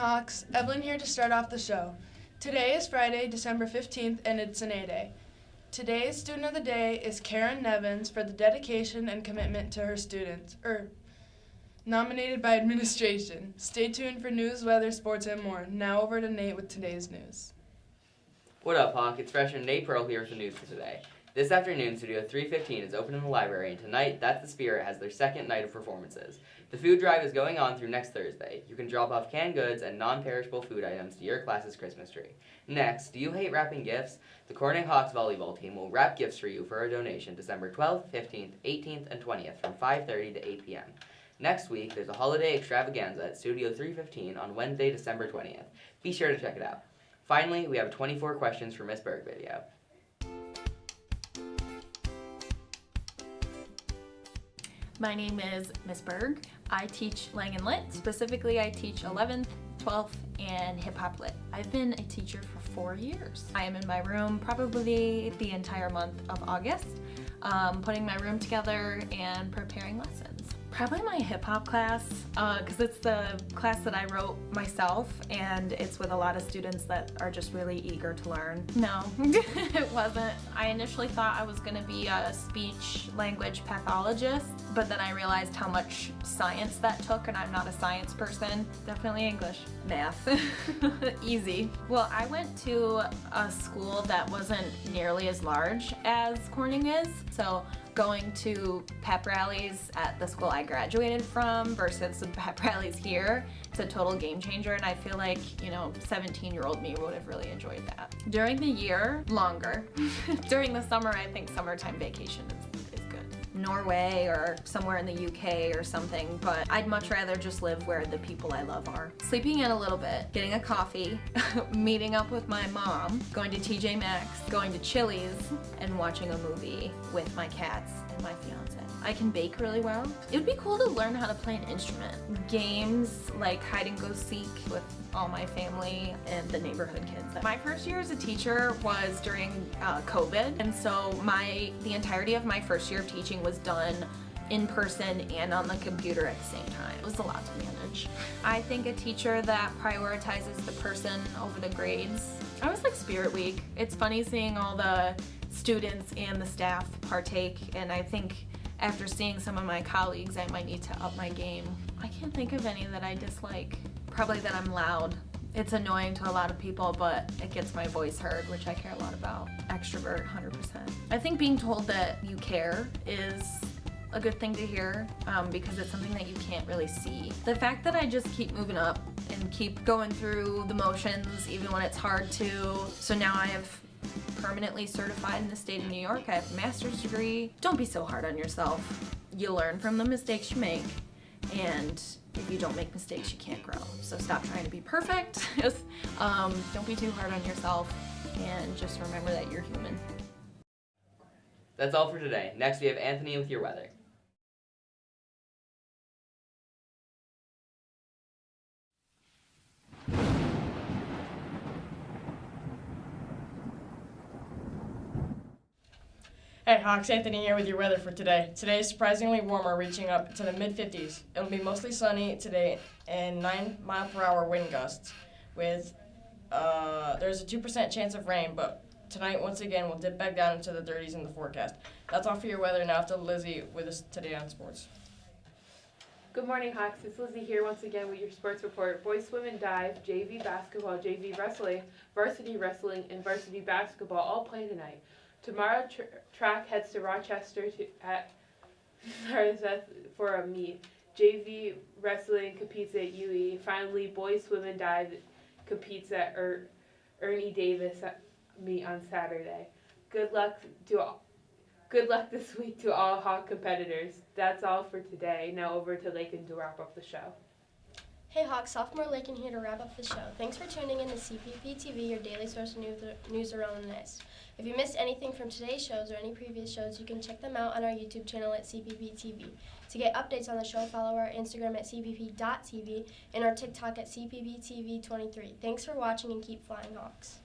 Hawks. Evelyn here to start off the show. Today is Friday, December 15th, and it's an A Day. Today's student of the day is Karen Nevins for the dedication and commitment to her students, nominated by administration. Stay tuned for news, weather, sports, and more. Now over to Nate with today's news. What up, Hawk? It's freshman Nate Pearl here with the news for today. This afternoon, Studio 315 is open in the library, and tonight, That's the Spirit has their second night of performances. The food drive is going on through next Thursday. You can drop off canned goods and non-perishable food items to your class's Christmas tree. Next, do you hate wrapping gifts? The Corning Hawks volleyball team will wrap gifts for you for a donation December 12th, 15th, 18th, and 20th from 5:30 to 8 p.m. Next week, there's a holiday extravaganza at Studio 315 on Wednesday, December 20th. Be sure to check it out. Finally, we have a 24 questions for Miss Berg video. My name is Miss Berg. I teach Lang and Lit. Specifically, I teach 11th, 12th, and Hip Hop Lit. I've been a teacher for 4 years. I am in my room probably the entire month of August, putting my room together and preparing lessons. Probably my hip hop class, because it's the class that I wrote myself, and it's with a lot of students that are just really eager to learn. No, it wasn't. I initially thought I was gonna be a speech language pathologist, but then I realized how much science that took, and I'm not a science person. Definitely English. Math. Easy. Well, I went to a school that wasn't nearly as large as Corning is, so going to pep rallies at the school I graduated from versus the pep rallies here, it's a total game changer, and I feel like, 17-year-old me would have really enjoyed that. During the year, longer. During the summer, I think summertime vacation is good. Norway or somewhere in the UK or something, but I'd much rather just live where the people I love are. Sleeping in a little bit, getting a coffee, meeting up with my mom, going to TJ Maxx, going to Chili's, and watching a movie with my cats and my fiance. I can bake really well. It would be cool to learn how to play an instrument. Games like hide and go seek with all my family and the neighborhood kids. My first year as a teacher was during COVID, and so the entirety of my first year of teaching was done in person and on the computer at the same time. It was a lot to manage. I think a teacher that prioritizes the person over the grades. I was like Spirit Week. It's funny seeing all the students and the staff partake, and I think after seeing some of my colleagues, I might need to up my game. I can't think of any that I dislike. Probably that I'm loud. It's annoying to a lot of people, but it gets my voice heard, which I care a lot about. Extrovert, 100%. I think being told that you care is a good thing to hear, because it's something that you can't really see. The fact that I just keep moving up and keep going through the motions, even when it's hard to. So now I have permanently certified in the state of New York. I have a master's degree. Don't be so hard on yourself. You learn from the mistakes you make, and if you don't make mistakes, you can't grow. So stop trying to be perfect. Don't be too hard on yourself, and just remember that you're human. That's all for today. Next, we have Anthony with your weather. Hey Hawks, Anthony here with your weather for today. Today is surprisingly warmer, reaching up to the mid-50s. It'll be mostly sunny today and 9-mile-per-hour wind gusts with there's a 2% chance of rain, but tonight once again we'll dip back down into the 30s in the forecast. That's all for your weather. Now to Lizzie with us today on sports. Good morning, Hawks. It's Lizzie here once again with your sports report. Boys swim and dive, JV basketball, JV wrestling, varsity basketball all play tonight. Tomorrow, track heads to Rochester for a meet. JV wrestling competes at UE. Finally, boys swim and dive competes at Ernie Davis meet on Saturday. Good luck this week to all Hawk competitors. That's all for today. Now over to Lakin to wrap up the show. Hey Hawks, sophomore Lakin here to wrap up the show. Thanks for tuning in to CPPtv, your daily source of news around the Nest. If you missed anything from today's shows or any previous shows, you can check them out on our YouTube channel at CPPtv. To get updates on the show, follow our Instagram at cpp.tv and our TikTok at CPPtv23. Thanks for watching and keep flying, Hawks.